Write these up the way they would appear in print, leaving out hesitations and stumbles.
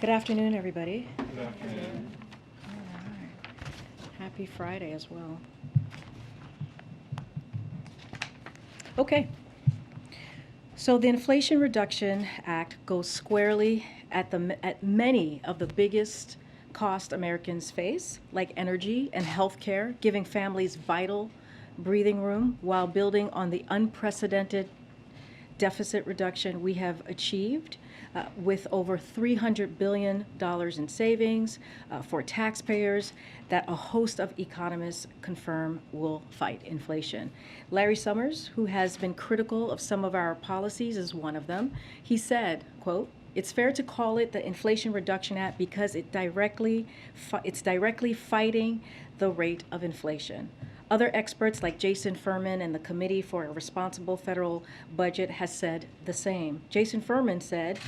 Good afternoon, everybody. Good afternoon. All right. Happy Friday as well. Okay. So the Inflation Reduction Act goes squarely at many of the biggest costs Americans face, like energy and healthcare, giving families vital breathing room while building on the unprecedented deficit reduction we have achieved with over $300 billion in savings for taxpayers that a host of economists confirm will fight inflation. Larry Summers, who has been critical of some of our policies, is one of them. He said, quote, "It's fair to call it the Inflation Reduction Act because it's directly fighting the rate of inflation." Other experts like Jason Furman and the Committee for a Responsible Federal Budget has said the same. Jason Furman said,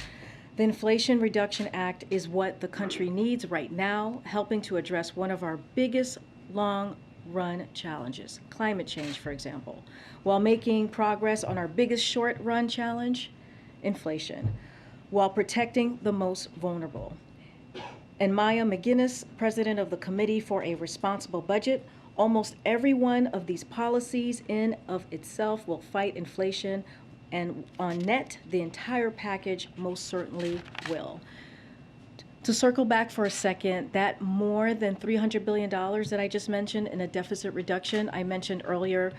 "The Inflation Reduction Act is what the country needs right now, helping to address one of our biggest long-run challenges, climate change, for example, while making progress on our biggest short-run challenge, inflation, while protecting the most vulnerable." And Maya McGinnis, president of the Committee for a Responsible Budget, "Almost every one of these policies in of itself will fight inflation, and on net, the entire package most certainly will." To circle back for a second, that more than $300 billion that I just mentioned in a deficit reduction I mentioned earlier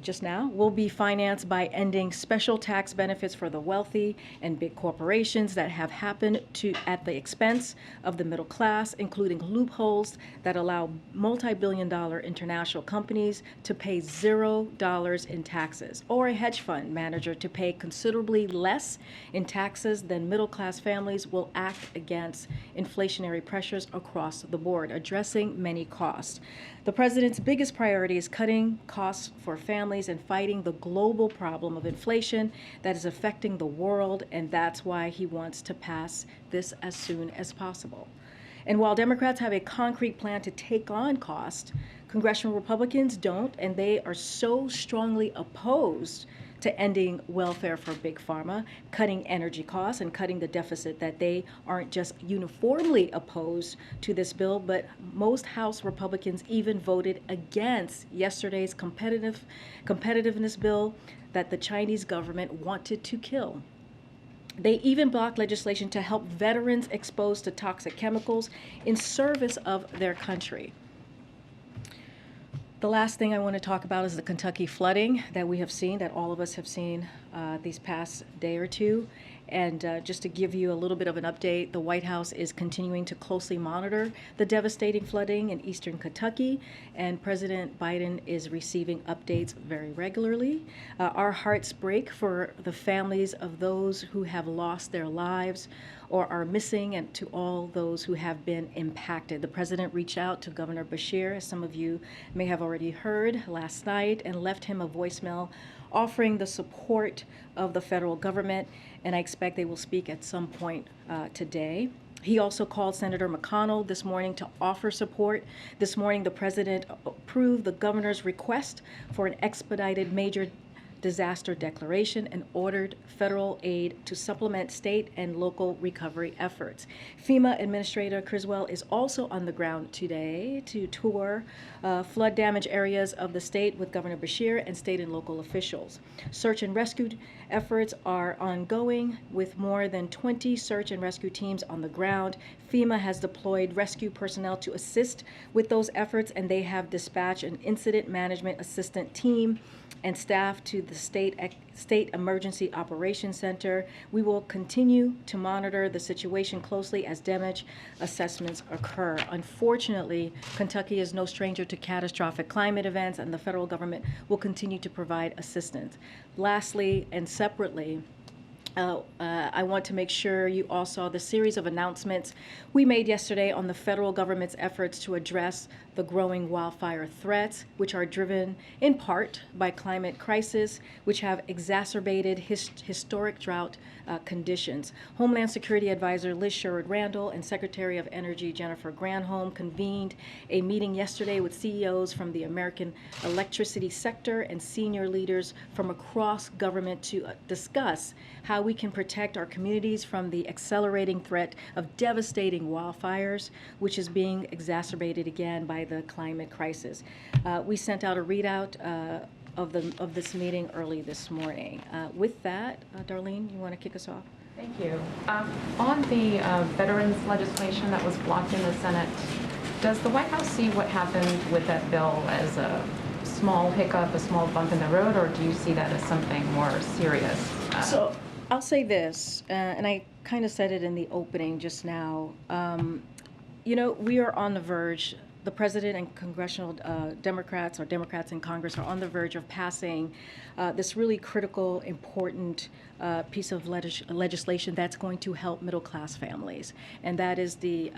just now will be financed by ending special tax benefits for the wealthy and big corporations that have happened at the expense of the middle class, including loopholes that allow multi-billion-dollar international companies to pay $0 in taxes, or a hedge fund manager to pay considerably less in taxes than middle-class families will act against inflationary pressures across the board, addressing many costs. The president's biggest priority is cutting costs for families and fighting the global problem of inflation that is affecting the world, and that's why he wants to pass this as soon as possible. And while Democrats have a concrete plan to take on cost, congressional Republicans don't, and they are so strongly opposed to ending welfare for big pharma, cutting energy costs, and cutting the deficit that they aren't just uniformly opposed to this bill, but most House Republicans even voted against yesterday's competitiveness bill that the Chinese government wanted to kill. They even blocked legislation to help veterans exposed to toxic chemicals in service of their country. The last thing I want to talk about is the Kentucky flooding that we have seen, that all of us have seen these past day or two. And just to give you a little bit of an update, the White House is continuing to closely monitor the devastating flooding in eastern Kentucky, and President Biden is receiving updates very regularly. Our hearts break for the families of those who have lost their lives or are missing, and to all those who have been impacted. The president reached out to Governor Beshear, as some of you may have already heard, last night, and left him a voicemail offering the support of the federal government, and I expect they will speak at some point today. He also called Senator McConnell this morning to offer support. This morning, the president approved the governor's request for an expedited major disaster declaration and ordered federal aid to supplement state and local recovery efforts. FEMA Administrator Criswell is also on the ground today to tour flood damaged areas of the state with Governor Beshear and state and local officials. Search and rescue efforts are ongoing with more than 20 search and rescue teams on the ground. FEMA has deployed rescue personnel to assist with those efforts, and they have dispatched an incident management assistant team and staff to the State Emergency Operations Center. We will continue to monitor the situation closely as damage assessments occur. Unfortunately, Kentucky is no stranger to catastrophic climate events, and the federal government will continue to provide assistance. Lastly, and separately, I want to make sure you all saw the series of announcements we made yesterday on the federal government's efforts to address the growing wildfire threats, which are driven in part by climate crisis, which have exacerbated historic drought conditions. Homeland Security Advisor Liz Sherrod-Randall and Secretary of Energy Jennifer Granholm convened a meeting yesterday with CEOs from the American electricity sector and senior leaders from across government to discuss how we can protect our communities from the accelerating threat of devastating wildfires, which is being exacerbated again by the climate crisis. We sent out a readout of this meeting early this morning. With that, Darlene, you want to kick us off? Thank you. On the veterans legislation that was blocked in the Senate, does the White House see what happened with that bill as a small hiccup, a small bump in the road, or do you see that as something more serious? So I'll say this, and I kind of said it in the opening just now. You know, we are on the verge. The president and congressional Democrats, or Democrats in Congress, are on the verge of passing this really critical, important piece of legislation that's going to help middle-class families, and that is the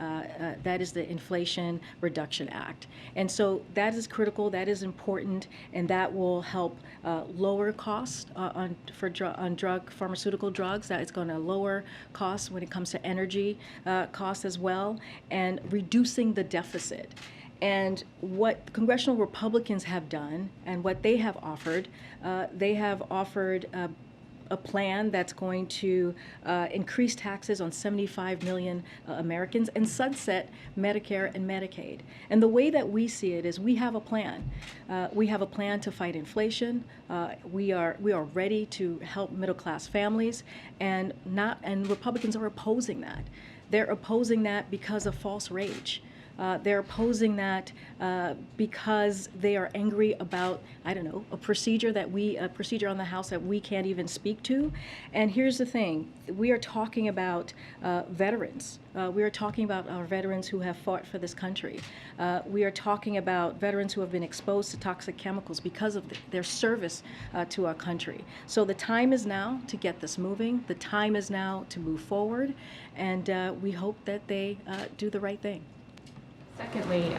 Inflation Reduction Act. And so that is critical, that is important, and that will help lower costs on pharmaceutical drugs. That is going to lower costs when it comes to energy costs as well, and reducing the deficit. And what congressional Republicans have done and what they have offered a plan that's going to increase taxes on 75 million Americans and sunset Medicare and Medicaid. And the way that we see it is we have a plan. We have a plan to fight inflation. We are ready to help middle-class families, and Republicans are opposing that. They're opposing that because of false rage. They're opposing that because they are angry about, I don't know, a procedure on the House that we can't even speak to. And here's the thing: we are talking about veterans. We are talking about our veterans who have fought for this country. We are talking about veterans who have been exposed to toxic chemicals because of their service to our country. So the time is now to get this moving. The time is now to move forward, and we hope that they do the right thing. Secondly,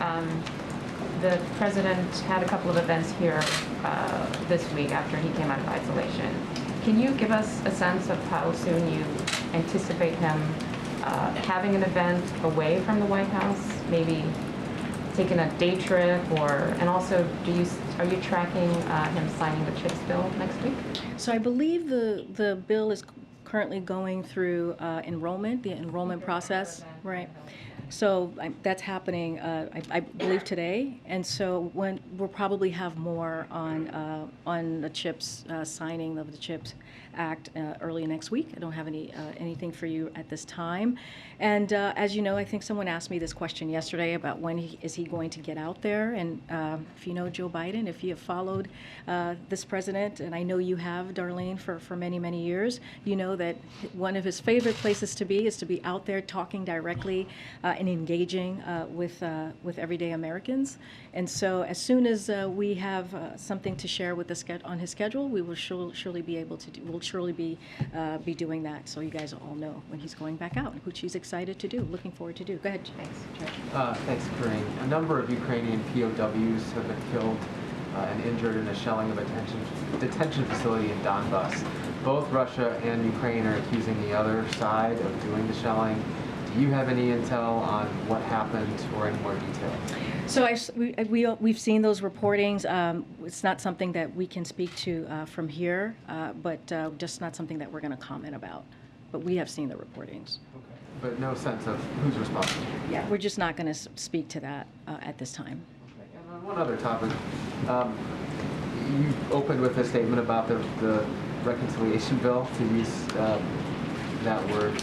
the president had a couple of events here this week after he came out of isolation. Can you give us a sense of how soon you anticipate him having an event away from the White House, maybe taking a day trip, and also are you tracking him signing the CHIPS bill next week? So I believe the bill is currently going through enrollment, the enrollment process, right? So that's happening, I believe, today, and so we'll probably have more on the CHIPS signing of the CHIPS Act early next week. I don't have anything for you at this time, and as you know, I think someone asked me this question yesterday about when is he going to get out there, and if you know Joe Biden, if you have followed this president, and I know you have, Darlene, for many, many years, you know that one of his favorite places to be is to be out there talking directly and engaging with everyday Americans. And so as soon as we have something to share with on his schedule, we will surely be able to do. We'll surely be doing that, so you guys all know when he's going back out, which he's excited to do, looking forward to do. Go ahead. Thanks. Thanks, Karine. A number of Ukrainian POWs have been killed and injured in a shelling of a detention facility in Donbass. Both Russia and Ukraine are accusing the other side of doing the shelling. Do you have any intel on what happened or any more detail? So we've seen those reportings. It's not something that we can speak to from here, but just not something that we're going to comment about. But we have seen the reportings. Okay. But no sense of who's responsible? Yeah, we're just not going to speak to that at this time. Okay. And on one other topic, you opened with a statement about the reconciliation bill, to use that word.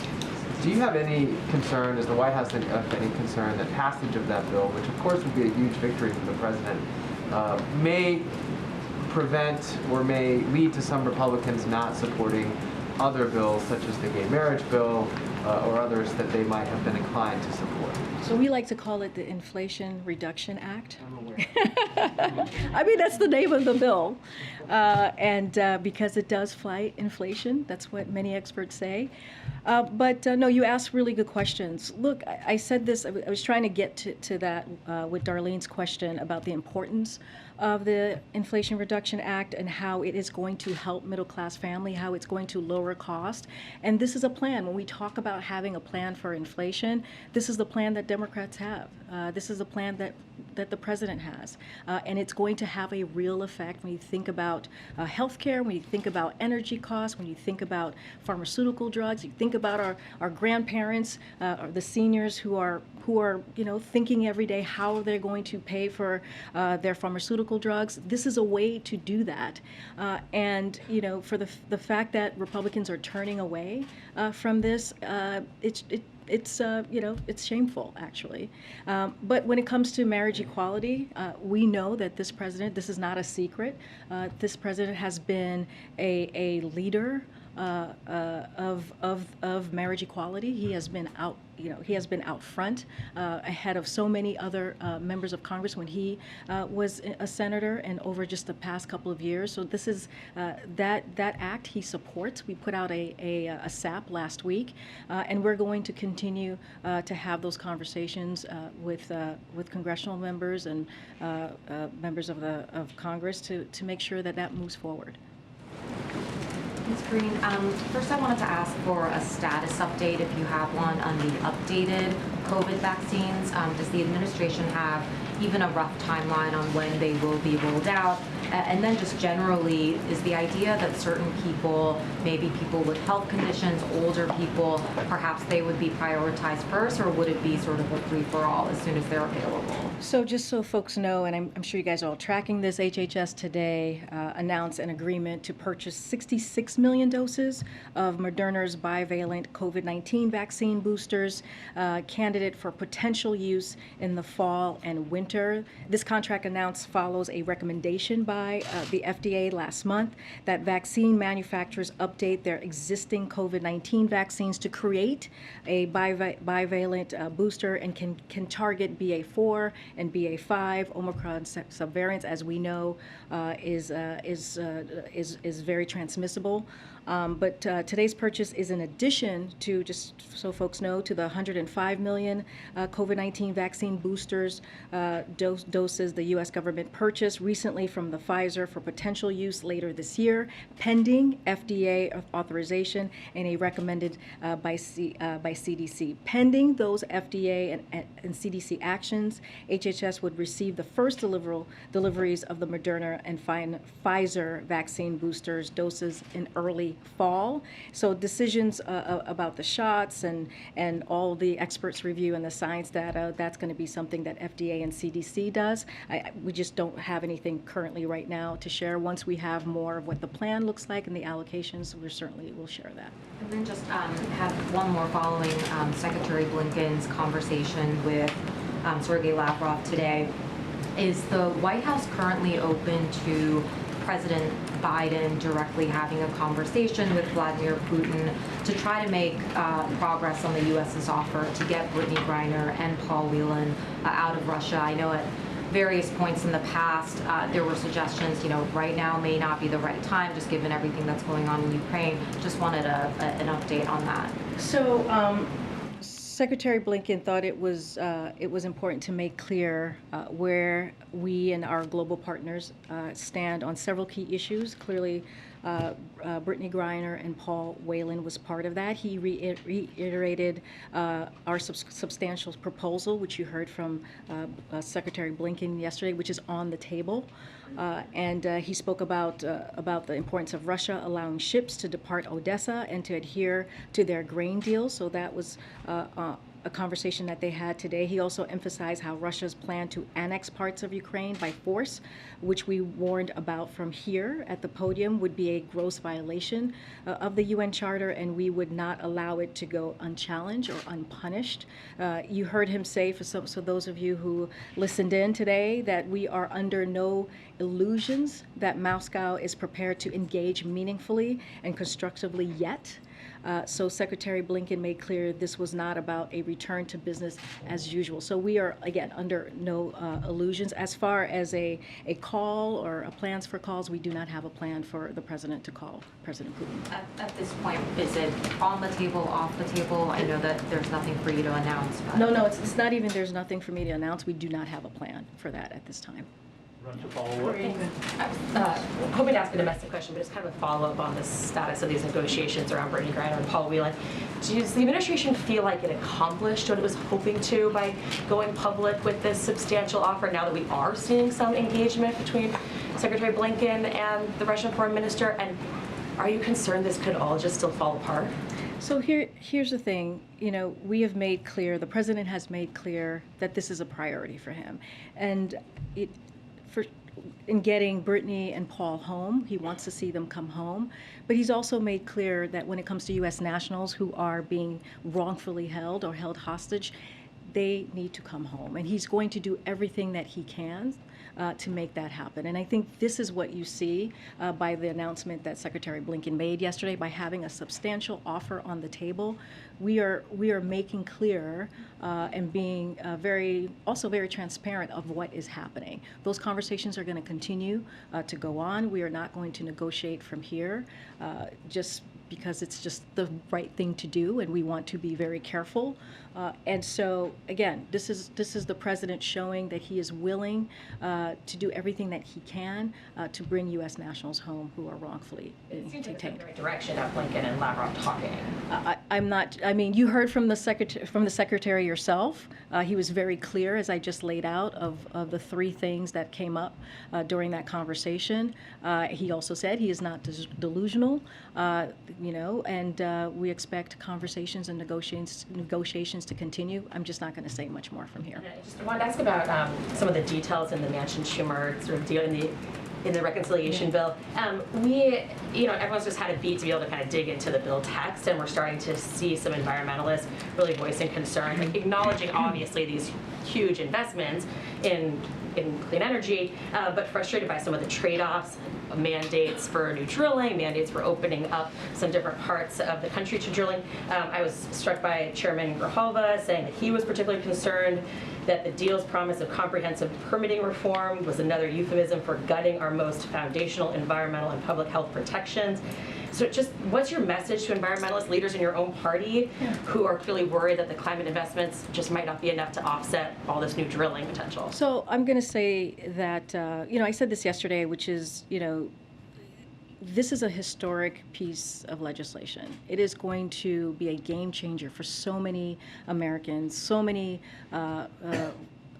Do you have any concern, does the White House have any concern that passage of that bill, which of course would be a huge victory for the president, may prevent or may lead to some Republicans not supporting other bills, such as the gay marriage bill or others that they might have been inclined to support? So we like to call it the Inflation Reduction Act. I'm aware. I mean, that's the name of the bill. And because it does fight inflation, that's what many experts say. But no, you asked really good questions. Look, I said this, I was trying to get to that with Darlene's question about the importance of the Inflation Reduction Act and how it is going to help middle-class family, how it's going to lower cost. And this is a plan. When we talk about having a plan for inflation, this is the plan that Democrats have. This is the plan that the president has. And it's going to have a real effect when you think about healthcare, when you think about energy costs, when you think about pharmaceutical drugs, you think about our grandparents, or the seniors who are thinking every day how they're going to pay for their pharmaceutical drugs. This is a way to do that. And for the fact that Republicans are turning away from this, it's shameful, actually. But when it comes to marriage equality, we know that this president, this is not a secret, this president has been a leader of marriage equality. He has been out front, ahead of so many other members of Congress when he was a senator, and over just the past couple of years. So this is that act he supports. We put out a SAP last week, and we're going to continue to have those conversations with congressional members and members of Congress to make sure that moves forward. Ms. Karine, first I wanted to ask for a status update, if you have one, on the updated COVID vaccines. Does the administration have even a rough timeline on when they will be rolled out? And then just generally, is the idea that certain people, maybe people with health conditions, older people, perhaps they would be prioritized first, or would it be sort of a free-for-all as soon as they're available? So just so folks know, and I'm sure you guys are all tracking this, HHS today announced an agreement to purchase 66 million doses of Moderna's bivalent COVID-19 vaccine boosters, candidate for potential use in the fall and winter. This contract announced follows a recommendation by the FDA last month that vaccine manufacturers update their existing COVID-19 vaccines to create a bivalent booster and can target BA4 and BA5. Omicron subvariants, as we know, is very transmissible. But today's purchase is in addition to, just so folks know, to the 105 million COVID-19 vaccine boosters doses the U.S. government purchased recently from the Pfizer for potential use later this year, pending FDA authorization and a recommended by CDC. Pending those FDA and CDC actions, HHS would receive the first deliveries of the Moderna and Pfizer vaccine boosters doses in early fall. So decisions about the shots and all the experts' review and the science data, that's going to be something that FDA and CDC does. We just don't have anything currently right now to share. Once we have more of what the plan looks like and the allocations, we certainly will share that. And then just have one more following Secretary Blinken's conversation with Sergei Lavrov today. Is the White House currently open to President Biden directly having a conversation with Vladimir Putin to try to make progress on the U.S.'s offer to get Brittany Griner and Paul Whelan out of Russia? I know at various points in the past there were suggestions, right now may not be the right time, just given everything that's going on in Ukraine. Just wanted an update on that. So Secretary Blinken thought it was important to make clear where we and our global partners stand on several key issues. Clearly, Brittany Griner and Paul Whelan was part of that. He reiterated our substantial proposal, which you heard from Secretary Blinken yesterday, which is on the table. And he spoke about the importance of Russia allowing ships to depart Odessa and to adhere to their grain deal. So that was a conversation that they had today. He also emphasized how Russia's plan to annex parts of Ukraine by force, which we warned about from here at the podium, would be a gross violation of the UN Charter, and we would not allow it to go unchallenged or unpunished. You heard him say, so those of you who listened in today, that we are under no illusions that Moscow is prepared to engage meaningfully and constructively yet. So Secretary Blinken made clear this was not about a return to business as usual. So we are, again, under no illusions. As far as a call or plans for calls, we do not have a plan for the president to call President Putin. At this point, is it on the table, off the table? I know that there's nothing for you to announce. But No, it's not even there's nothing for me to announce. We do not have a plan for that at this time. Want to follow up? Hoping to ask a domestic question, but it's kind of a follow-up on the status of these negotiations around Brittany Griner and Paul Whelan. Does the administration feel like it accomplished what it was hoping to by going public with this substantial offer now that we are seeing some engagement between Secretary Blinken and the Russian foreign minister? And are you concerned this could all just still fall apart? So here's the thing, we have made clear, the president has made clear that this is a priority for him. And in getting Brittany and Paul home, he wants to see them come home. But he's also made clear that when it comes to U.S. nationals who are being wrongfully held or held hostage, they need to come home. And he's going to do everything that he can to make that happen. And I think this is what you see by the announcement that Secretary Blinken made yesterday, by having a substantial offer on the table. We are making clear and being very transparent of what is happening. Those conversations are going to continue to go on. We are not going to negotiate from here just because it's just the right thing to do, and we want to be very careful. And so, again, this is the president showing that he is willing to do everything that he can to bring U.S. nationals home who are wrongfully It seems like it's in detained. the right direction of Blinken and Lavrov talking. I'm not. I mean, you heard from the secretary yourself. He was very clear, as I just laid out, of the three things that came up during that conversation. He also said he is not delusional, and we expect conversations and negotiations to continue. I'm just not going to say much more from here. And I just wanted to ask about some of the details in the Manchin-Schumer sort of deal in the reconciliation bill. Everyone's just had a beat to be able to kind of dig into the bill text, and we're starting to see some environmentalists really voicing concern, like acknowledging obviously these huge investments in clean energy, but frustrated by some of the trade-offs, mandates for new drilling, mandates for opening up some different parts of the country to drilling. I was struck by Chairman Grijalva saying that he was particularly concerned that the deal's promise of comprehensive permitting reform was another euphemism for gutting our most foundational environmental and public health protections. So just what's your message to environmentalist leaders in your own party who are really worried that the climate investments just might not be enough to offset all this new drilling potential? So I'm going to say that, I said this yesterday, which is, this is a historic piece of legislation. It is going to be a game changer for so many Americans, so many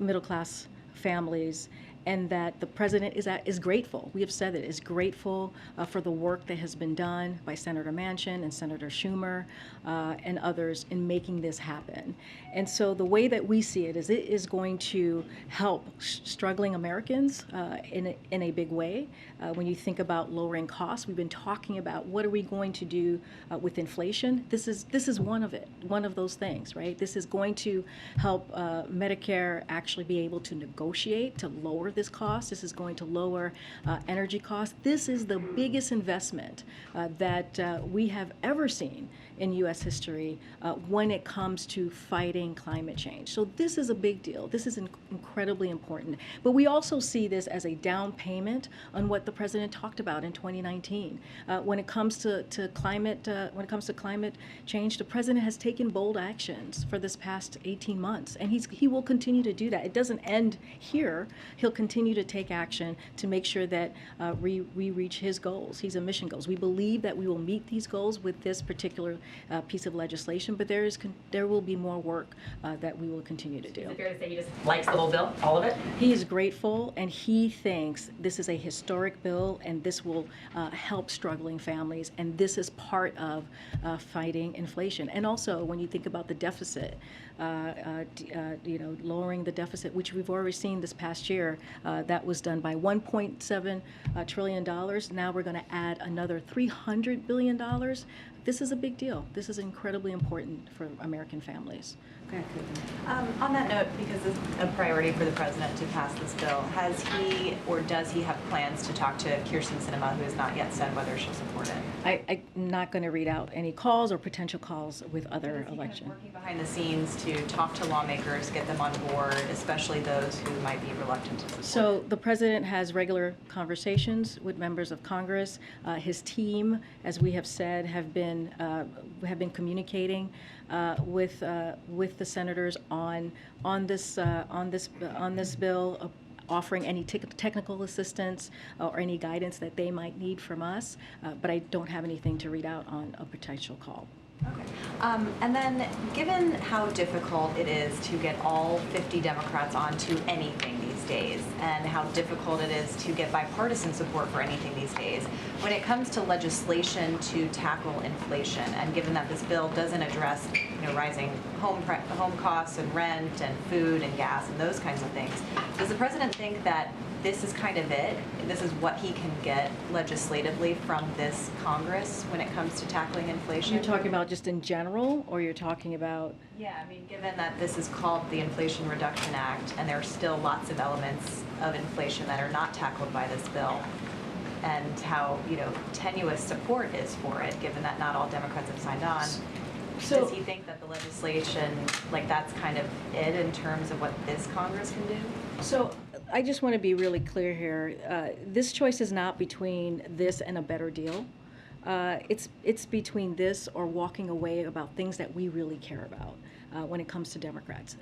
middle-class families, and that the president is grateful. We have said that is grateful for the work that has been done by Senator Manchin and Senator Schumer and others in making this happen. And so the way that we see it is going to help struggling Americans in a big way. When you think about lowering costs, we've been talking about what are we going to do with inflation. This is one of those things, right? This is going to help Medicare actually be able to negotiate to lower this cost. This is going to lower energy costs. This is the biggest investment that we have ever seen in U.S. history when it comes to fighting climate change. So this is a big deal. This is incredibly important. But we also see this as a down payment on what the president talked about in 2019. When it comes to climate change, the president has taken bold actions for this past 18 months, and he will continue to do that. It doesn't end here. He'll continue to take action to make sure that we reach his goals, his emission goals. We believe that we will meet these goals with this particular piece of legislation, but there will be more work that we will continue to do. Is it fair to say he just likes the whole bill, all of it? He is grateful, and he thinks this is a historic bill, and this will help struggling families, and this is part of fighting inflation. And also, when you think about the deficit, lowering the deficit, which we've already seen this past year, that was done by $1.7 trillion. Now we're going to add another $300 billion. This is a big deal. This is incredibly important for American families. Go ahead, Karine. On that note, because it's a priority for the president to pass this bill, has he or does he have plans to talk to Kirsten Sinema, who has not yet said whether she'll support it? I'm not going to read out any calls or potential calls with other Is he elections. kind of working behind the scenes to talk to lawmakers, get them on board, especially those who might be reluctant to support So it? the president has regular conversations with members of Congress. His team, as we have said, have been communicating with the senators on this bill. offering any technical assistance or any guidance that they might need from us, but I don't have anything to read out on a potential call. Okay. And then, given how difficult it is to get all 50 Democrats onto anything these days, and how difficult it is to get bipartisan support for anything these days, when it comes to legislation to tackle inflation, and given that this bill doesn't address, rising home costs and rent and food and gas and those kinds of things, does the president think that this is kind of it? This is what he can get legislatively from this Congress when it comes to tackling inflation? You're talking about just in general, or you're talking about? Yeah, I mean, given that this is called the Inflation Reduction Act, and there are still lots of elements of inflation that are not tackled by this bill, and how, tenuous support is for it, given that not all Democrats have signed on, So- does he think that the legislation, that's kind of it in terms of what this Congress can do? So I just want to be really clear here. This choice is not between this and a better deal. It's between this or walking away about things that we really care about when it comes to Democrats.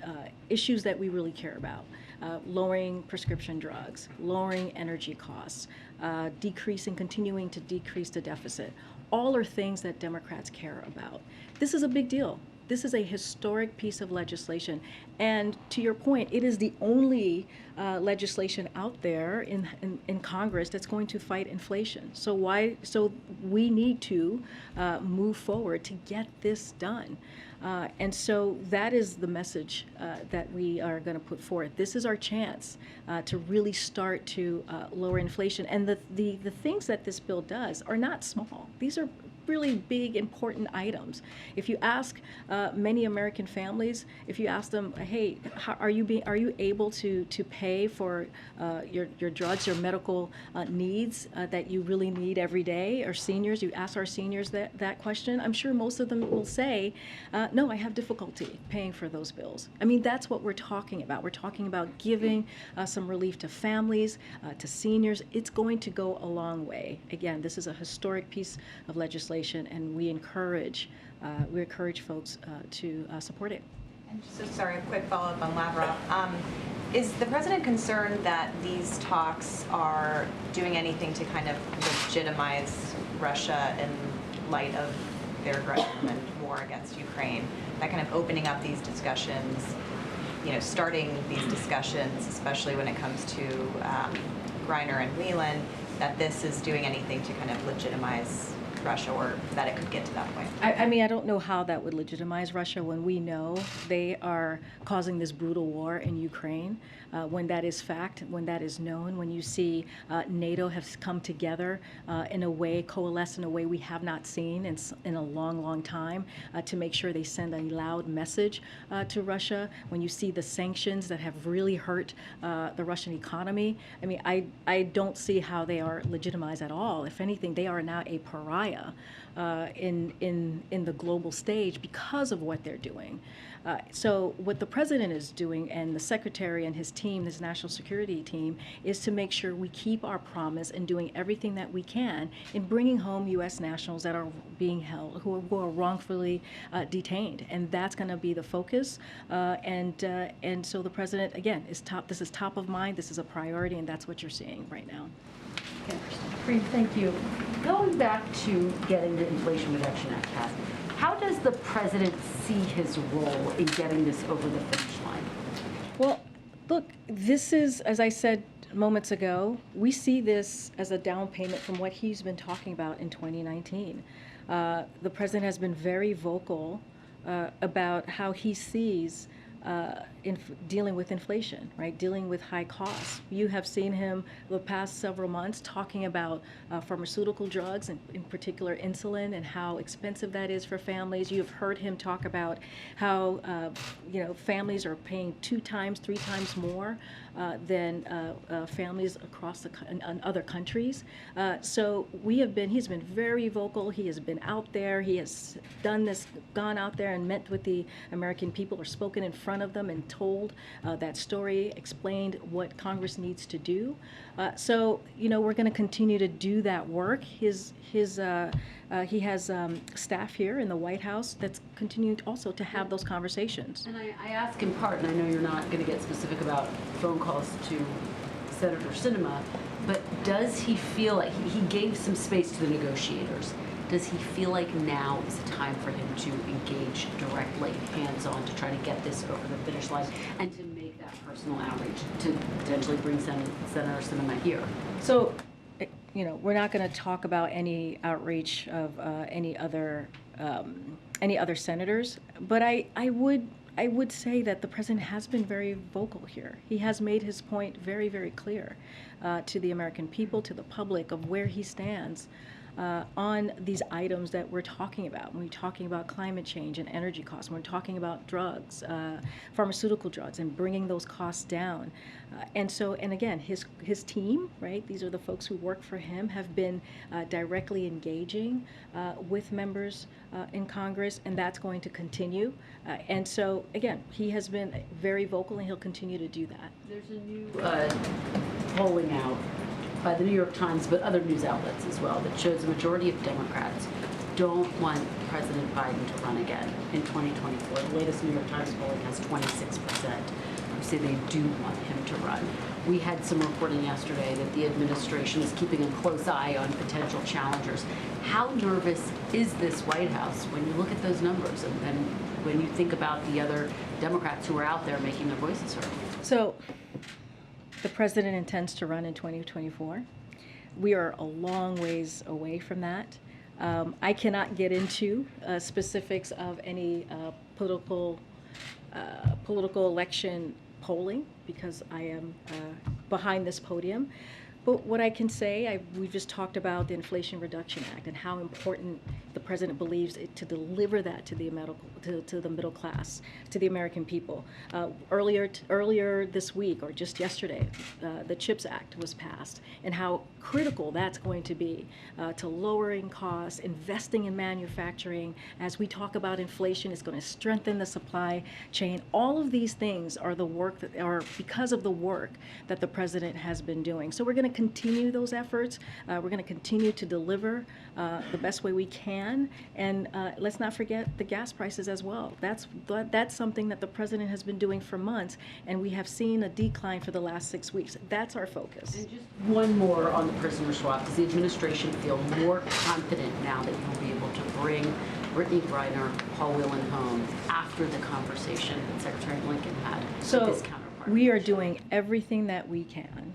Issues that we really care about. Lowering prescription drugs, lowering energy costs, continuing to decrease the deficit. All are things that Democrats care about. This is a big deal. This is a historic piece of legislation. And to your point, it is the only legislation out there in Congress that's going to fight inflation. So we need to move forward to get this done. And so that is the message that we are going to put forth. This is our chance to really start to lower inflation. And the things that this bill does are not small. These are really big, important items. If you ask many American families, if you ask them, hey, are you able to pay for your drugs, your medical needs that you really need every day, or seniors, you ask our seniors that question, I'm sure most of them will say, no, I have difficulty paying for those bills. I mean, that's what we're talking about. We're talking about giving some relief to families, to seniors. It's going to go a long way. Again, this is a historic piece of legislation, and we encourage folks to support it. And just a quick follow-up on Lavrov. Is the president concerned that these talks are doing anything to kind of legitimize Russia in light of their aggression and war against Ukraine? That kind of opening up these discussions, starting these discussions, especially when it comes to Griner and Whelan, that this is doing anything to kind of legitimize Russia, or that it could get to that point? I mean, I don't know how that would legitimize Russia when we know they are causing this brutal war in Ukraine. When that is fact, when that is known, when you see NATO has come together in a way, coalesce in a way we have not seen in a long, long time to make sure they send a loud message to Russia. When you see the sanctions that have really hurt the Russian economy, I mean, I don't see how they are legitimized at all. If anything, they are now a pariah in the global stage because of what they're doing. So what the president is doing, and the secretary and his team, his national security team, is to make sure we keep our promise and doing everything that we can in bringing home U.S. nationals that are being held, who are wrongfully detained, and that's going to be the focus. And so the president, again, this is top of mind. This is a priority, and that's what you're seeing right now. Karine, thank you. Going back to getting the Inflation Reduction Act passed, how does the president see his role in getting this over the finish line? Well, look, this is, as I said moments ago, we see this as a down payment from what he's been talking about in 2019. The president has been very vocal about how he sees dealing with inflation, right? Dealing with high costs. You have seen him the past several months talking about pharmaceutical drugs, and in particular insulin, and how expensive that is for families. You have heard him talk about how families are paying 2 times, 3 times more than families across in other countries. So he's been very vocal. He has been out there. He has done this, gone out there and met with the American people, or spoken in front of them and told that story, explained what Congress needs to do. So we're going to continue to do that work. He has staff here in the White House that's continued also to have those conversations. And I ask in part, and I know you're not going to get specific about phone calls to Senator Sinema, but does he feel like he gave some space to the negotiators? Does he feel like now is the time for him to engage directly, hands-on, to try to get this over the finish line and to make that personal outreach to potentially bring Senator Sinema here? So, we're not going to talk about any outreach of any other senators, but I would say that the president has been very vocal here. He has made his point very, very clear to the American people, to the public, of where he stands on these items that we're talking about. When we're talking about climate change and energy costs, when we're talking about drugs, pharmaceutical drugs, and bringing those costs down. And again, his team, right? These are the folks who work for him, have been directly engaging with members in Congress, and that's going to continue. And so, again, he has been very vocal, and he'll continue to do that. There's a new polling out by the New York Times, but other news outlets as well, that shows a majority of Democrats don't want President Biden to run again in 2024. The latest New York Times polling has 26% who say they do want him to run. We had some reporting yesterday that the administration is keeping a close eye on potential challengers. How nervous is this White House when you look at those numbers and when you think about the other Democrats who are out there making their voices heard? So, the president intends to run in 2024. We are a long ways away from that. I cannot get into specifics of any political election polling because I am behind this podium. But what I can say, we've just talked about the Inflation Reduction Act and how important the president believes it to deliver that to the middle class, to the American people. Earlier this week, or just yesterday, the CHIPS Act was passed, and how critical that's going to be to lowering costs, investing in manufacturing. As we talk about inflation, it's going to strengthen the supply chain. All of these things are the work that are because of the work that the president has been doing. So we're going to continue those efforts. We're going to continue to deliver the best way we can, and let's not forget the gas prices as well. That's something that the president has been doing for months, and we have seen a decline for the last 6 weeks. That's our focus. And just one more on the prisoner swap. Does the administration feel more confident now that you'll be able to bring Brittany Griner, Paul Whelan home after the conversation that Secretary Blinken had with his counterpart? We are doing everything that we can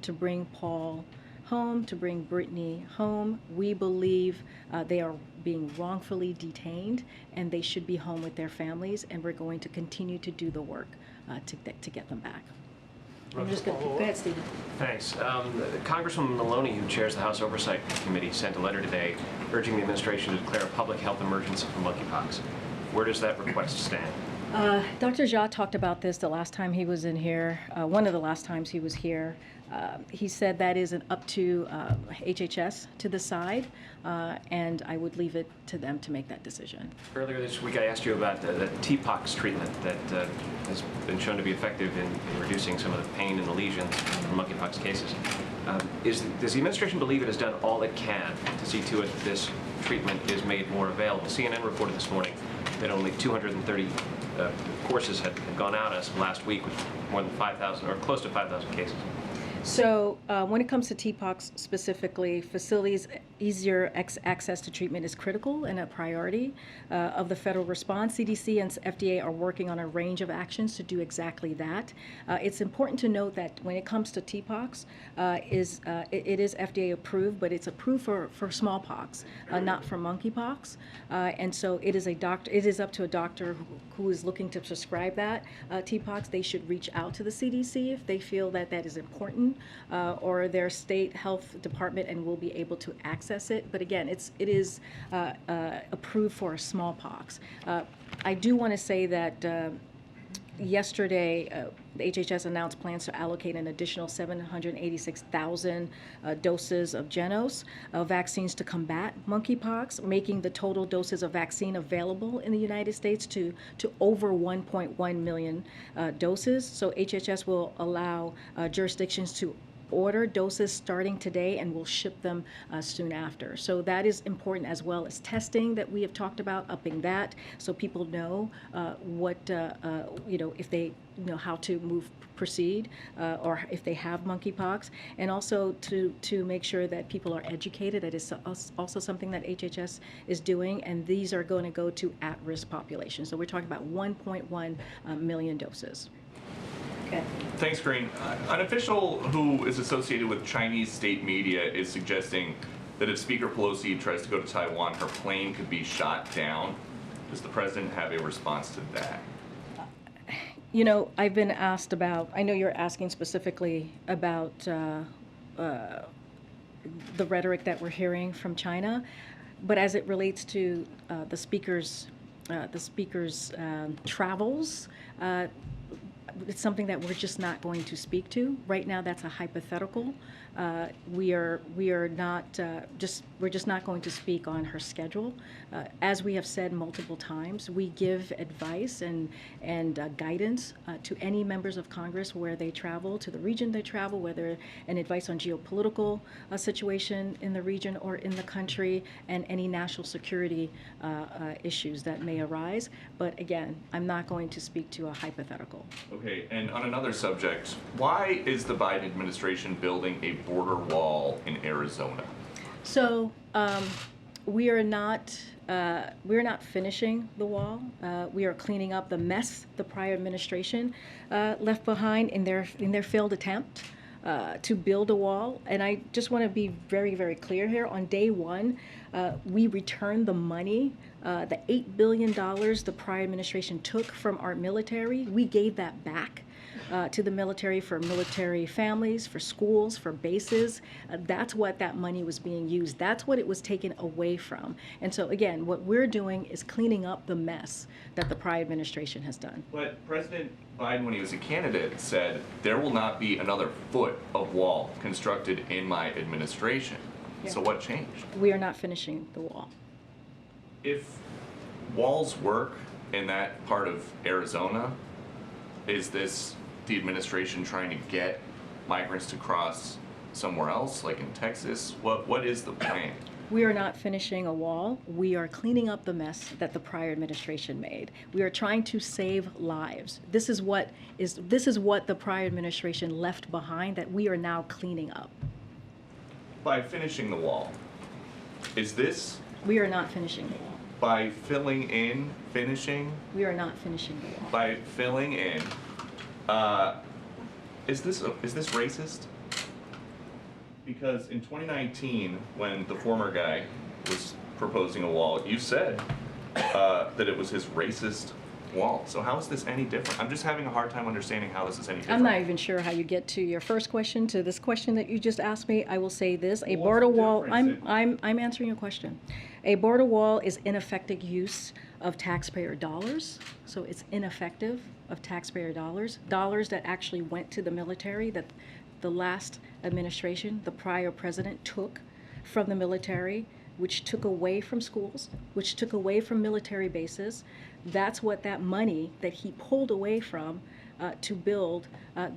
to bring Paul home, to bring Brittany home. We believe they are being wrongfully detained, and they should be home with their families, and we're going to continue to do the work to get them back. I'm just going to go ahead, Stephen. Thanks. Congresswoman Maloney, who chairs the House Oversight Committee, sent a letter today urging the administration to declare a public health emergency for monkeypox. Where does that request stand? Dr. Jha talked about this the last time he was in here, one of the last times he was here. He said that isn't up to HHS to decide, and I would leave it to them to make that decision. Earlier this week, I asked you about the TPOXX treatment that has been shown to be effective in reducing some of the pain and the lesions from monkeypox cases. Does the administration believe it has done all it can to see to it that this treatment is made more available? CNN reported this morning that only 230 courses had gone out as of last week, with more than 5,000 or close to 5,000 cases. So when it comes to TPOXX specifically, facilities' easier access to treatment is critical and a priority of the federal response. CDC and FDA are working on a range of actions to do exactly that. It's important to note that when it comes to TPOXX, it is FDA approved, but it's approved for smallpox, not for monkeypox. And so it is up to a doctor who is looking to prescribe that TPOXX. They should reach out to the CDC if they feel that that is important, or their state health department, and will be able to access it. But again, it is approved for smallpox. I do want to say that yesterday, the HHS announced plans to allocate an additional 786,000 doses of Genos vaccines to combat monkeypox, making the total doses of vaccine available in the United States to over 1.1 million doses. So HHS will allow jurisdictions to order doses starting today and we'll ship them soon after. So that is important, as well as testing that we have talked about, upping that so people know what, if they know how to proceed, or if they have monkeypox, and also to make sure that people are educated. That is also something that HHS is doing, and these are going to go to at-risk populations. So we're talking about 1.1 million doses. Okay. Thanks, Karine. An official who is associated with Chinese state media is suggesting that if Speaker Pelosi tries to go to Taiwan, her plane could be shot down. Does the president have a response to that? You know, I've been asked about, I know you're asking specifically about the rhetoric that we're hearing from China, but as it relates to the speaker's travels, it's something that we're just not going to speak to. Right now, that's a hypothetical. We're just not going to speak on her schedule. As we have said multiple times, we give advice and guidance to any members of Congress where they travel, to the region they travel, whether an advice on geopolitical situation in the region or in the country, and any national security issues that may arise. But again, I'm not going to speak to a hypothetical. Okay, and on another subject, why is the Biden administration building a border wall in Arizona? So we are not finishing the wall. We are cleaning up the mess the prior administration left behind in their failed attempt to build a wall. And I just want to be very, very clear here. On day one, we returned the money, the $8 billion the prior administration took from our military. We gave that back to the military, for military families, for schools, for bases. That's what that money was being used. That's what it was taken away from. And so again, what we're doing is cleaning up the mess that the prior administration has done. But President Biden, when he was a candidate, said there will not be another foot of wall constructed in my administration. Yeah. So what changed? We are not finishing the wall. If walls work in that part of Arizona, is this the administration trying to get migrants to cross somewhere else, like in Texas? What is the plan? We are not finishing a wall. We are cleaning up the mess that the prior administration made. We are trying to save lives. This is what the prior administration left behind that we are now cleaning up. By finishing the wall, is this We are not finishing the wall. by filling in, finishing? We are not finishing the wall. By filling in, is this racist? Because in 2019, when the former guy was proposing a wall, you said that it was his racist wall. So how is this any different? I'm just having a hard time understanding how this is any different. I'm not even sure how you get to your first question to this question that you just asked me. I will say this: a What's border the wall. difference? I'm answering your question. A border wall is ineffective use of taxpayer dollars. So it's ineffective of taxpayer dollars that actually went to the military, that the last administration, the prior president, took from the military, which took away from schools, which took away from military bases. That's what that money that he pulled away from to build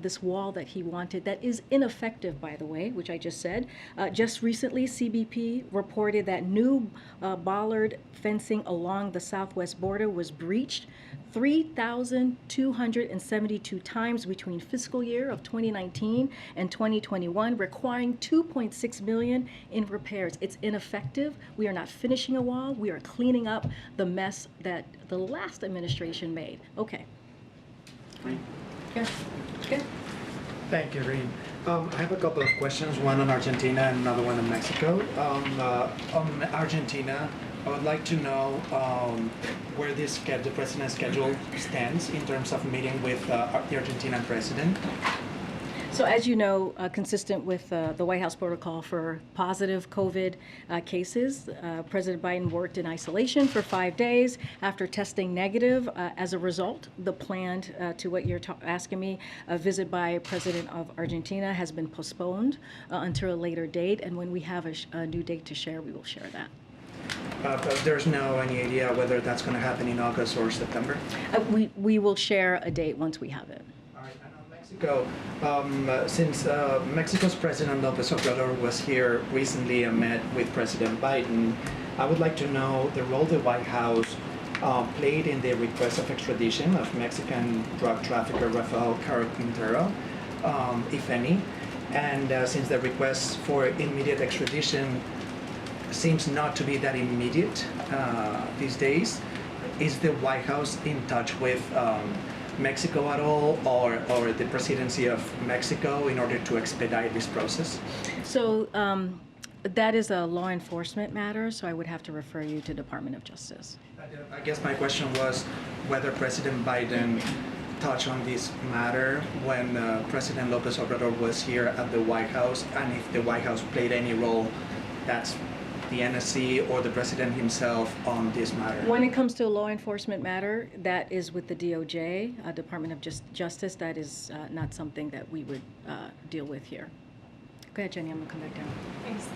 this wall that he wanted, that is ineffective, by the way, which I just said. Just recently, CBP reported that new bollard fencing along the southwest border was breached 3,272 times between fiscal year of 2019 and 2021, requiring $2.6 million in repairs. It's ineffective. We are not finishing a wall. We are cleaning up the mess that the last administration made. Okay. Yes. Good. Thank you, Karine. I have a couple of questions, one on Argentina and another one on Mexico. On Argentina, I would like to know where the president's schedule stands in terms of meeting with the Argentinian president. So as you know, consistent with the White House protocol for positive COVID cases, President Biden worked in isolation for 5 days after testing negative. As a result, the planned, to what you're asking me, a visit by President of Argentina has been postponed until a later date. And when we have a new date to share, we will share that. But there's no any idea whether that's going to happen in August or September? We will share a date once we have it. All right, and on Mexico. Mexico. Since Mexico's President López Obrador was here recently and met with President Biden, I would like to know the role the White House played in the request of extradition of Mexican drug trafficker Rafael Caro Quintero, if any. And since the request for immediate extradition seems not to be that immediate these days, is the White House in touch with Mexico at all, or the presidency of Mexico in order to expedite this process? So that is a law enforcement matter, so I would have to refer you to Department of Justice. I guess my question was whether President Biden touched on this matter when President López Obrador was here at the White House, and if the White House played any role, that's the NSC or the president himself, on this matter. When it comes to a law enforcement matter, that is with the DOJ, Department of Justice. That is not something that we would deal with here. Go ahead, Jenny, I'm gonna come back down. Thanks.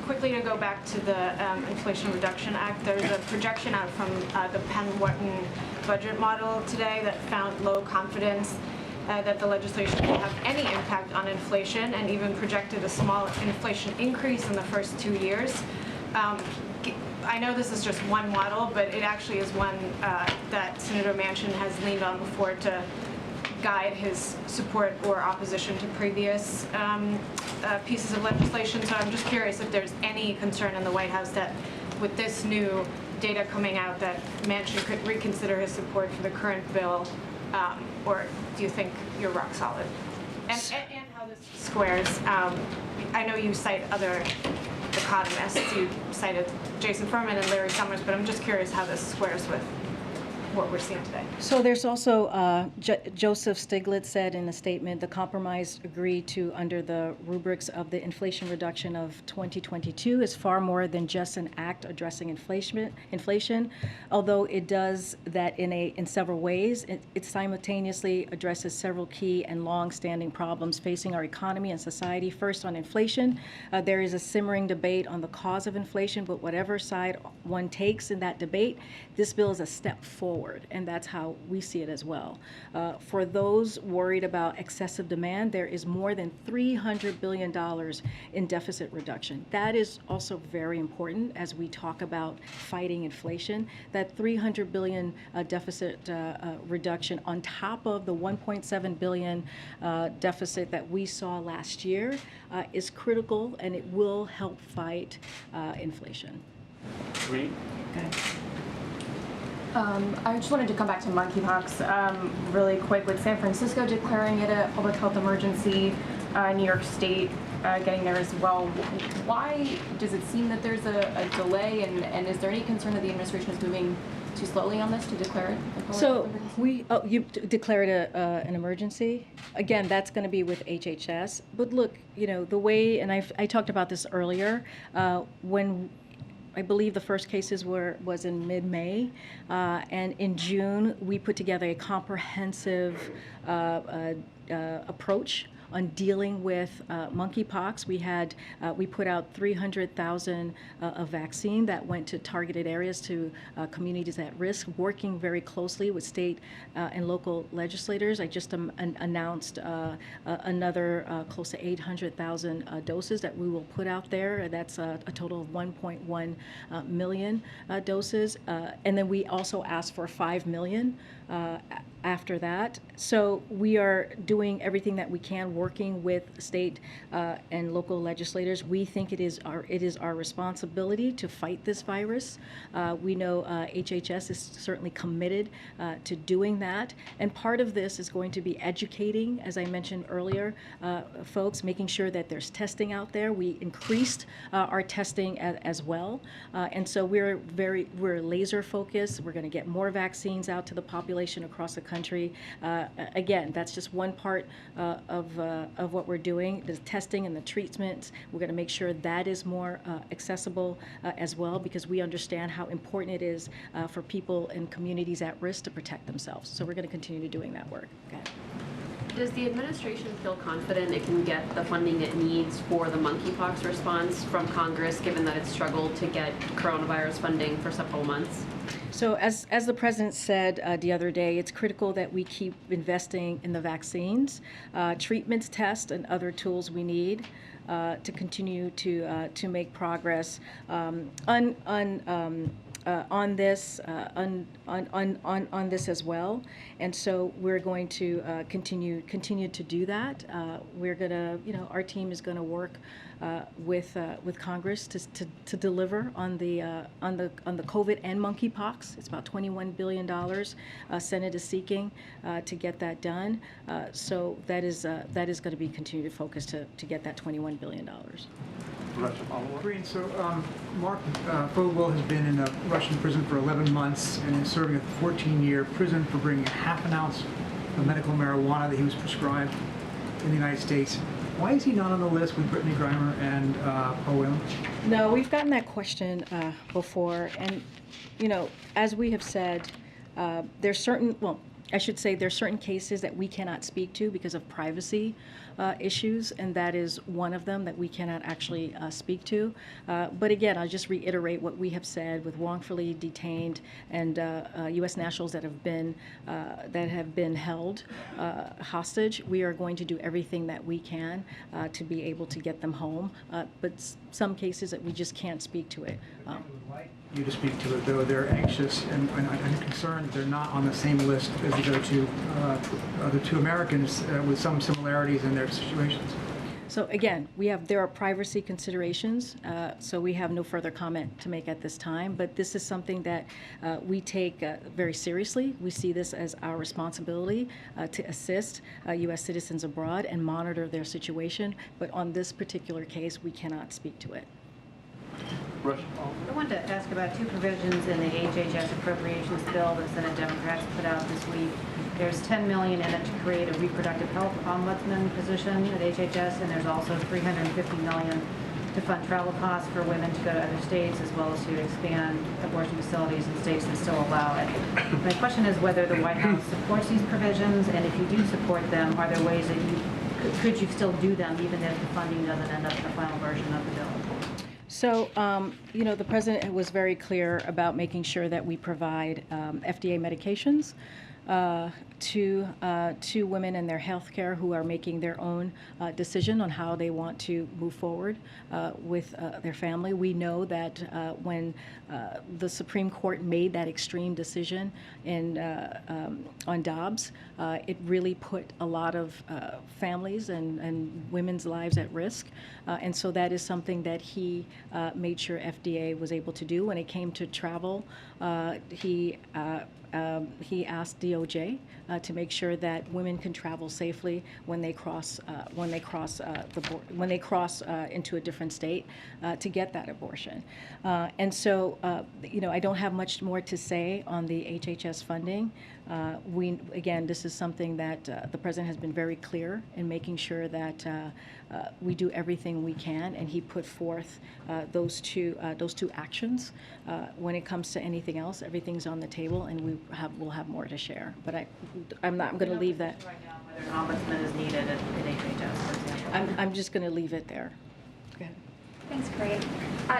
Quickly to go back to the Inflation Reduction Act, there's a projection out from the Penn-Wharton budget model today that found low confidence that the legislation will have any impact on inflation, and even projected a small inflation increase in the first 2 years. I know this is just one model, but it actually is one that Senator Manchin has leaned on before to guide his support or opposition to previous pieces of legislation. So I'm just curious if there's any concern in the White House that with this new data coming out that Manchin could reconsider his support for the current bill, or do you think you're rock solid? And how this squares. I know you cite other economists. You cited Jason Furman and Larry Summers, but I'm just curious how this squares with what we're seeing today. So there's also, Joseph Stiglitz said in a statement, the compromise agreed to under the rubrics of the Inflation Reduction of 2022 is far more than just an act addressing inflation, although it does that in several ways. It simultaneously addresses several key and long-standing problems facing our economy and society. First, on inflation, there is a simmering debate on the cause of inflation, but whatever side one takes in that debate, this bill is a step forward. And that's how we see it as well. For those worried about excessive demand, there is more than $300 billion in deficit reduction. That is also very important as we talk about fighting inflation. That $300 billion deficit reduction on top of the $1.7 billion deficit that we saw last year is critical, and it will help fight inflation. Reed? Okay. I just wanted to come back to monkeypox really quick. With San Francisco declaring it a public health emergency, New York State getting there as well. Why does it seem that there's a delay, and is there any concern that the administration is moving too slowly on this to declare it a public health emergency? You declared an emergency. Again, that's going to be with HHS. But look, the way, and I talked about this earlier, when I believe the first cases was in mid-May, and in June we put together a comprehensive approach on dealing with monkeypox. We put out 300,000 of vaccine that went to targeted areas, to communities at risk, working very closely with state and local legislators. I just announced another close to 800,000 doses that we will put out there. That's a total of 1.1 million doses. And then we also asked for 5 million after that. So we are doing everything that we can, working with state and local legislators. We think it is our responsibility to fight this virus. We know HHS is certainly committed to doing that. And part of this is going to be educating, as I mentioned earlier, folks, making sure that there's testing out there. We increased our testing as well. And so we're laser focused. We're going to get more vaccines out to the population across the country. Again, that's just one part of what we're doing. The testing and the treatments, we're going to make sure that is more accessible as well, because we understand how important it is for people in communities at risk to protect themselves. So we're going to continue doing that work. Okay. Does the administration feel confident it can get the funding it needs for the monkeypox response from Congress, given that it's struggled to get coronavirus funding for several months? So as the president said the other day, it's critical that we keep investing in the vaccines, treatments, tests, and other tools we need to continue to make progress on this as well. And so we're going to continue to do that. We're gonna, our team is gonna work with Congress to deliver on the COVID and monkeypox. It's about $21 billion. Senate is seeking to get that done. So that is going to be continued focus to get that $21 billion. Karine, so Mark Fogel has been in a Russian prison for 11 months and is serving a 14-year prison for bringing half an ounce of medical marijuana that he was prescribed in the United States. Why is he not on the list with Brittany Griner and Paul Whelan? No, we've gotten that question before, and as we have said, there's certain cases that we cannot speak to because of privacy issues, and that is one of them that we cannot actually speak to. But again, I'll just reiterate what we have said with wrongfully detained and U.S. nationals that have been held hostage. We are going to do everything that we can to be able to get them home. But some cases that we just can't speak to it. You to speak to it, though. They're anxious and concerned they're not on the same list as the other two Americans with some similarities in their situations. So again, there are privacy considerations, so we have no further comment to make at this time, but this is something that we take very seriously. We see this as our responsibility to assist U.S. citizens abroad and monitor their situation, but on this particular case, we cannot speak to it. I wanted to ask about two provisions in the HHS appropriations bill that Senate Democrats put out this week. There's $10 million in it to create a reproductive health ombudsman position at HHS, and there's also $350 million to fund travel costs for women to go to other states, as well as to expand abortion facilities in states that still allow it. My question is whether the White House supports these provisions, and if you do support them, are there ways that could you still do them even if the funding doesn't end up in the final version of the bill? So, the president was very clear about making sure that we provide FDA medications to women and their health care who are making their own decision on how they want to move forward with their family. We know that when the Supreme Court made that extreme decision on Dobbs, it really put a lot of families and women's lives at risk. And so that is something that he made sure FDA was able to do. When it came to travel, he asked DOJ to make sure that women can travel safely when they cross into a different state to get that abortion. And so, I don't have much more to say on the HHS funding. Again, this is something that the president has been very clear in making sure that we do everything we can, and he put forth those two actions. When it comes to anything else, everything's on the table, and we'll have more to share. But I'm going to leave that. Right now, whether an ombudsman is needed at HHS, for example. I'm just going to leave it there. Go ahead. Thanks, Karine.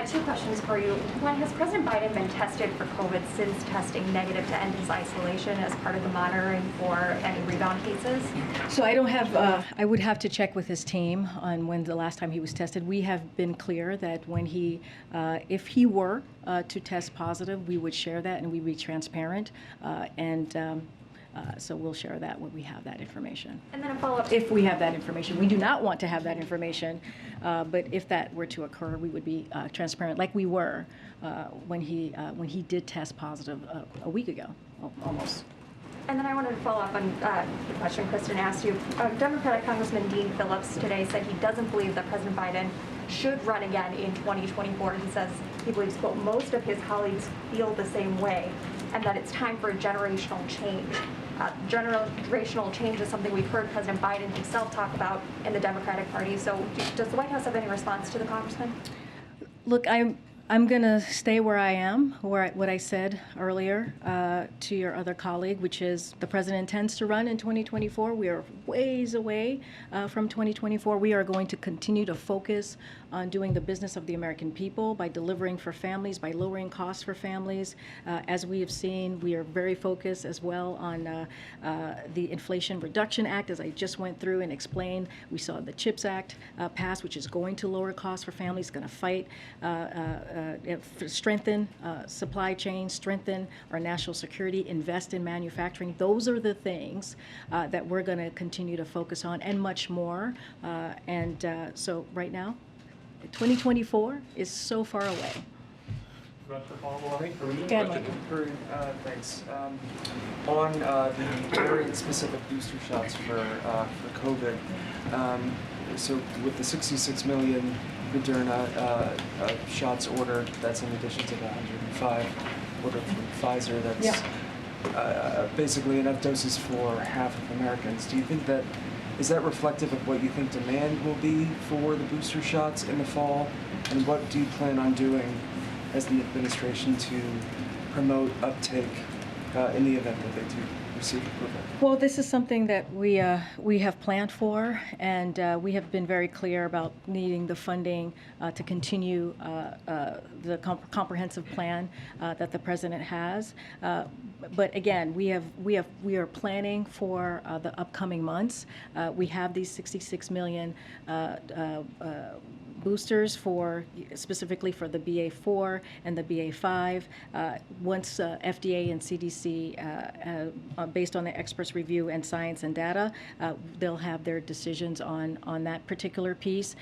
Two questions for you. One, has President Biden been tested for COVID since testing negative to end his isolation as part of the monitoring for any rebound cases? So I don't have, I would have to check with his team on when the last time he was tested. We have been clear that when if he were to test positive, we would share that and we'd be transparent. So we'll share that when we have that information. And then a follow-up. If we have that information. We do not want to have that information, but if that were to occur, we would be transparent, like we were when he did test positive a week ago, almost. And then I wanted to follow up on the question Kristen asked you. Democratic Congressman Dean Phillips today said he doesn't believe that President Biden should run again in 2024. He says he believes, quote, most of his colleagues feel the same way, and that it's time for a generational change. Generational change is something we've heard President Biden himself talk about in the Democratic Party. So does the White House have any response to the congressman? Look, I'm going to stay where I am, what I said earlier to your other colleague, which is the president intends to run in 2024. We are ways away from 2024. We are going to continue to focus on doing the business of the American people by delivering for families, by lowering costs for families. As we have seen, we are very focused as well on the Inflation Reduction Act, as I just went through and explained. We saw the CHIPS Act pass, which is going to lower costs for families, going to fight strengthen supply chain, strengthen our national security, invest in manufacturing. Those are the things that we're going to continue to focus on, and much more. So right now, 2024 is so far away. Karine, thanks. On the variant-specific booster shots for COVID, so with the 66 million Moderna shots ordered, that's in addition to the 105 ordered from Pfizer. That's basically enough doses for half of Americans. Do you think that is that reflective of what you think demand will be for the booster shots in the fall? And what do you plan on doing as the administration to promote uptake in the event that they do receive approval? Well, this is something that we have planned for, and we have been very clear about needing the funding to continue the comprehensive plan that the president has. But again, we are planning for the upcoming months. We have these 66 million boosters specifically for the BA4 and the BA5. Once FDA and CDC, based on the experts' review and science and data, they'll have their decisions on that particular piece.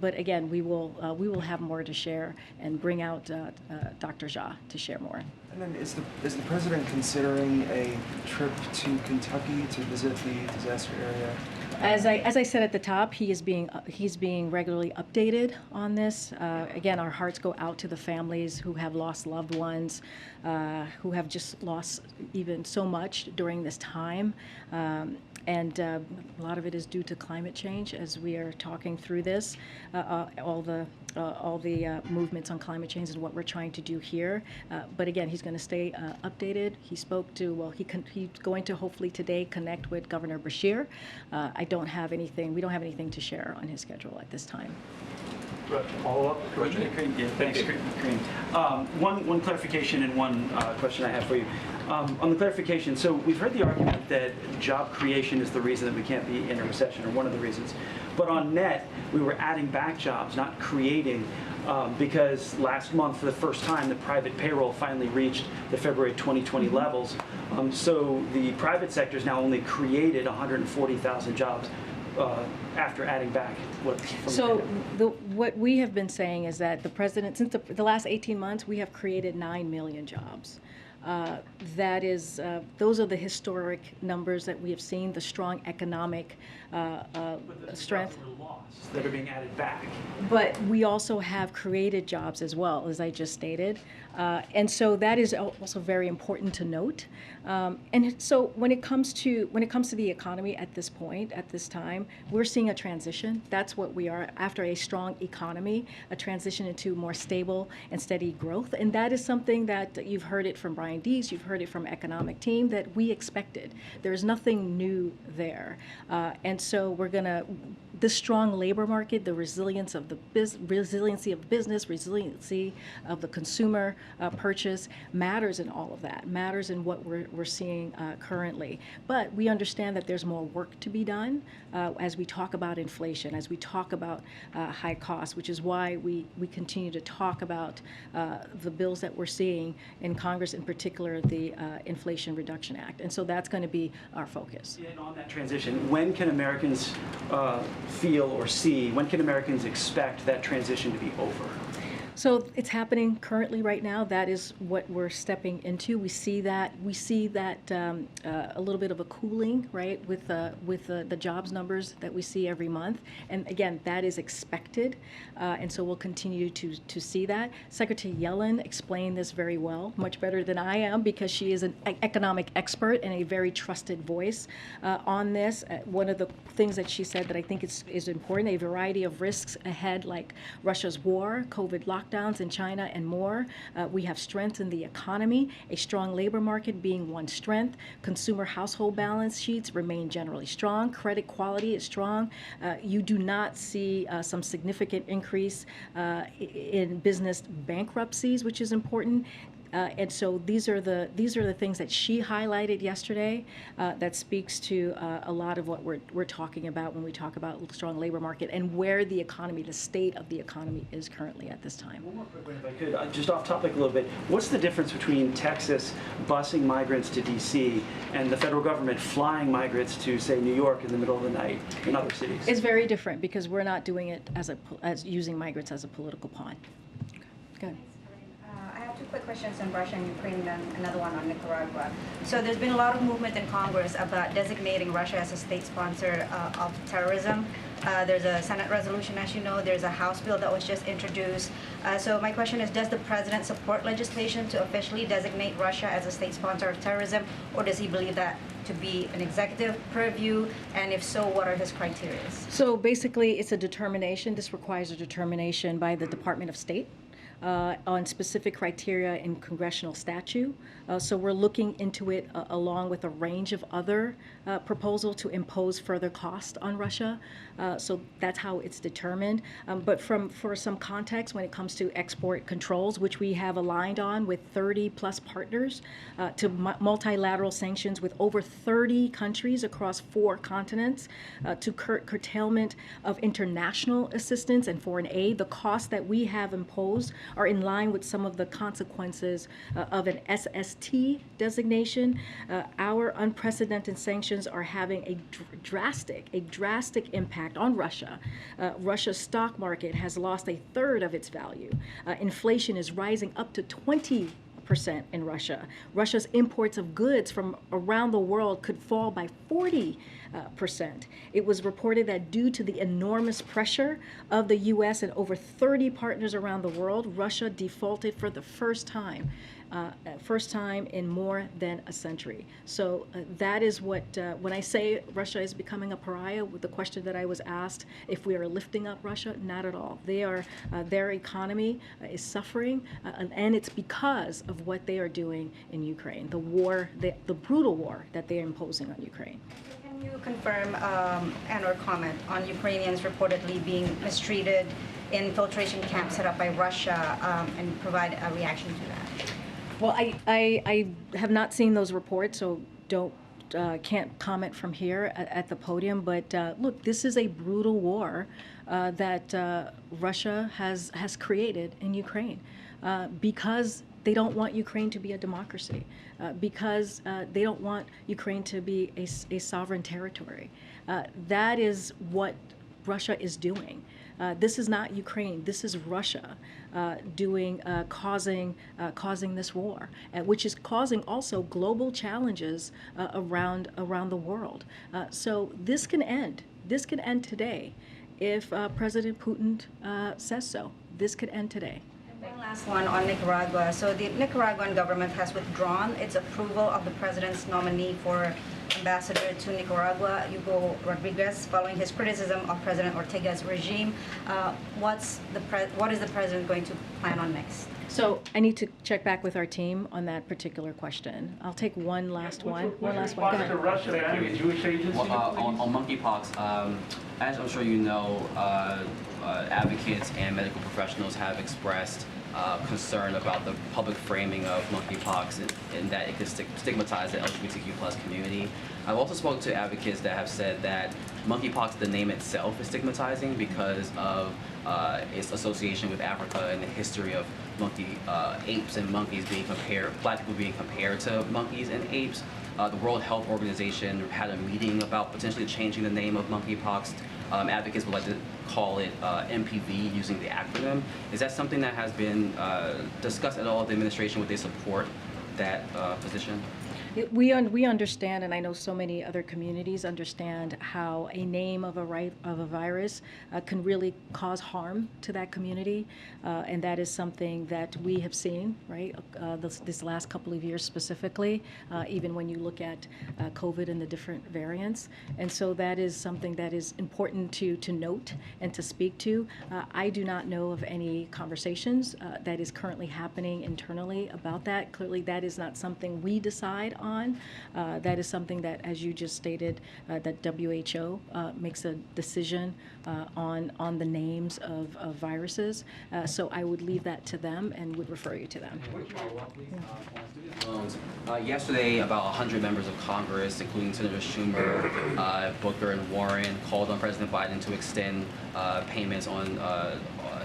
But again, we will have more to share and bring out Dr. Jha to share more. And then is the president considering a trip to Kentucky to visit the disaster area? As I said at the top, he's being regularly updated on this. Again, our hearts go out to the families who have lost loved ones, who have just lost even so much during this time. And a lot of it is due to climate change as we are talking through this, all the movements on climate change is what we're trying to do here. But again, he's going to stay updated. He spoke to, he's going to hopefully today connect with Governor Beshear. We don't have anything to share on his schedule at this time. Follow-up question? Yeah, thanks, Karine. One clarification and one question I have for you. On the clarification, so we've heard the argument that job creation is the reason that we can't be in a recession, or one of the reasons. But on net, we were adding back jobs, not creating, because last month, for the first time, the private payroll finally reached the February 2020 levels. So the private sector's now only created 140,000 jobs. After adding back what? So what we have been saying is that the president, since the last 18 months, we have created 9 million jobs. That is, those are the historic numbers that we have seen, the strong economic strength. That are being added back. But we also have created jobs as well, as I just stated. And so that is also very important to note. And so when it comes to the economy at this point, at this time, we're seeing a transition. That's what we are after a strong economy, a transition into more stable and steady growth. And that is something that you've heard it from Brian Deese, you've heard it from economic team, that we expected. There's nothing new there. And so we're gonna, the strong labor market, the resilience of the resiliency of business, resiliency of the consumer purchase matters in all of that, matters in what we're seeing currently. But we understand that there's more work to be done as we talk about inflation, as we talk about high costs, which is why we continue to talk about the bills that we're seeing in Congress, in particular the Inflation Reduction Act. And so that's going to be our focus. And on that transition, when can Americans feel or see, when can Americans expect that transition to be over? So it's happening currently right now. That is what we're stepping into. We see that a little bit of a cooling, right, with the jobs numbers that we see every month. And again, that is expected, and so we'll continue to see that. Secretary Yellen explained this very well, much better than I am, because she is an economic expert and a very trusted voice on this. One of the things that she said that I think is important: a variety of risks ahead, like Russia's war, COVID lockdown, lockdowns in China and more. We have strength in the economy, a strong labor market being one strength. Consumer household balance sheets remain generally strong. Credit quality is strong. You do not see some significant increase in business bankruptcies, which is important. And so these are the things that she highlighted yesterday that speaks to a lot of what we're talking about when we talk about strong labor market and where the economy, the state of the economy is currently at this time. One more quick one, if I could, just off topic a little bit. What's the difference between Texas busing migrants to D.C. and the federal government flying migrants to, say, New York in the middle of the night in other cities? It's very different because we're not doing it as using migrants as a political pawn. Go ahead. I have two quick questions on Russia and Ukraine and another one on Nicaragua. So there's been a lot of movement in Congress about designating Russia as a state sponsor of terrorism. There's a Senate resolution, as you know. There's a House bill that was just introduced. So my question is, does the president support legislation to officially designate Russia as a state sponsor of terrorism, or does he believe that to be an executive purview? And if so, what are his criteria? So basically, it's a determination. This requires a determination by the Department of State on specific criteria in congressional statute. So we're looking into it along with a range of other proposals to impose further cost on Russia. So that's how it's determined. But for some context, when it comes to export controls, which we have aligned on with 30 plus partners, to multilateral sanctions with over 30 countries across 4 continents, to curtailment of international assistance and foreign aid, the costs that we have imposed are in line with some of the consequences of an SST designation. Our unprecedented sanctions are having a drastic impact on Russia. Russia's stock market has lost 1/3 of its value. Inflation is rising up to 20% in Russia. Russia's imports of goods from around the world could fall by 40%. It was reported that due to the enormous pressure of the U.S. and over 30 partners around the world, Russia defaulted for the first time in more than a century. So that is what, when I say Russia is becoming a pariah, with the question that I was asked, if we are lifting up Russia, not at all. They are, their economy is suffering, and it's because of what they are doing in Ukraine, the war, the brutal war that they are imposing on Ukraine. Can you confirm and or comment on Ukrainians reportedly being mistreated in infiltration camps set up by Russia and provide a reaction to that? Well, I have not seen those reports, so can't comment from here at the podium. But look, this is a brutal war that Russia has created in Ukraine because they don't want Ukraine to be a democracy, because they don't want Ukraine to be a sovereign territory. That is what Russia is doing. This is not Ukraine. This is Russia causing this war, which is causing also global challenges around the world. So this can end. This can end today if President Putin says so. This could end today. One last one on Nicaragua. So the Nicaraguan government has withdrawn its approval of the president's nominee for ambassador to Nicaragua, Hugo Rodriguez, following his criticism of President Ortega's regime. What is the president going to plan on next? So I need to check back with our team on that particular question. I'll take one last one. One last one. Go ahead. On monkeypox, as I'm sure you know, advocates and medical professionals have expressed concern about the public framing of monkeypox and that it could stigmatize the LGBTQ plus community. I've also spoken to advocates that have said that monkeypox, the name itself, is stigmatizing because of its association with Africa and the history of apes and monkeys being compared, black people being compared to monkeys and apes. The World Health Organization had a meeting about potentially changing the name of monkeypox. Advocates would like to call it MPV using the acronym. Is that something that has been discussed at all with the administration? Would they support that position? We understand, and I know so many other communities understand how a name of a virus can really cause harm to that community, and that is something that we have seen, right, this last couple of years specifically, even when you look at COVID and the different variants. And so that is something that is important to note and to speak to. I do not know of any conversations that is currently happening internally about that. Clearly, that is not something we decide on. That is something that, as you just stated, that WHO makes a decision on the names of viruses. So I would leave that to them and would refer you to them. Loans. Yesterday, about 100 members of Congress, including Senator Schumer, Booker, and Warren, called on President Biden to extend payments on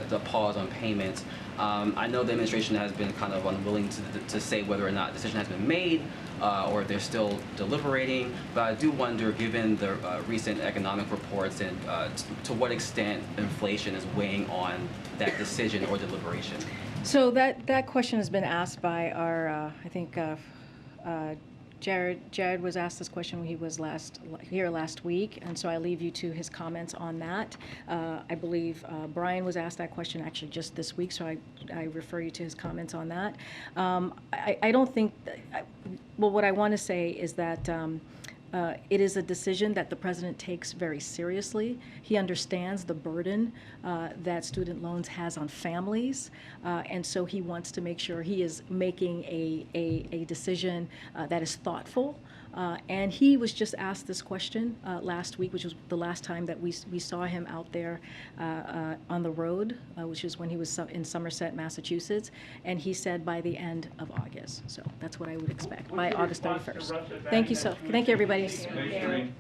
the pause on payments. I know the administration has been kind of unwilling to say whether or not a decision has been made or if they're still deliberating, but I do wonder, given the recent economic reports, and to what extent inflation is weighing on that decision or deliberation. So that question has been asked by our, I think, Jared was asked this when he was here last week, and so I leave you to his comments on that. I believe Brian was asked that question actually just this week, so I refer you to his comments on that. I don't think, well, what I want to say is that it is a decision that the president takes very seriously. He understands the burden that student loans has on families, and so he wants to make sure he is making a decision that is thoughtful. And he was just asked this question last week, which was the last time that we saw him out there on the road, which is when he was in Somerset, Massachusetts, and he said by the end of August. So that's what I would expect, by August 31st. Thank you, everybody. Thanks, Karine.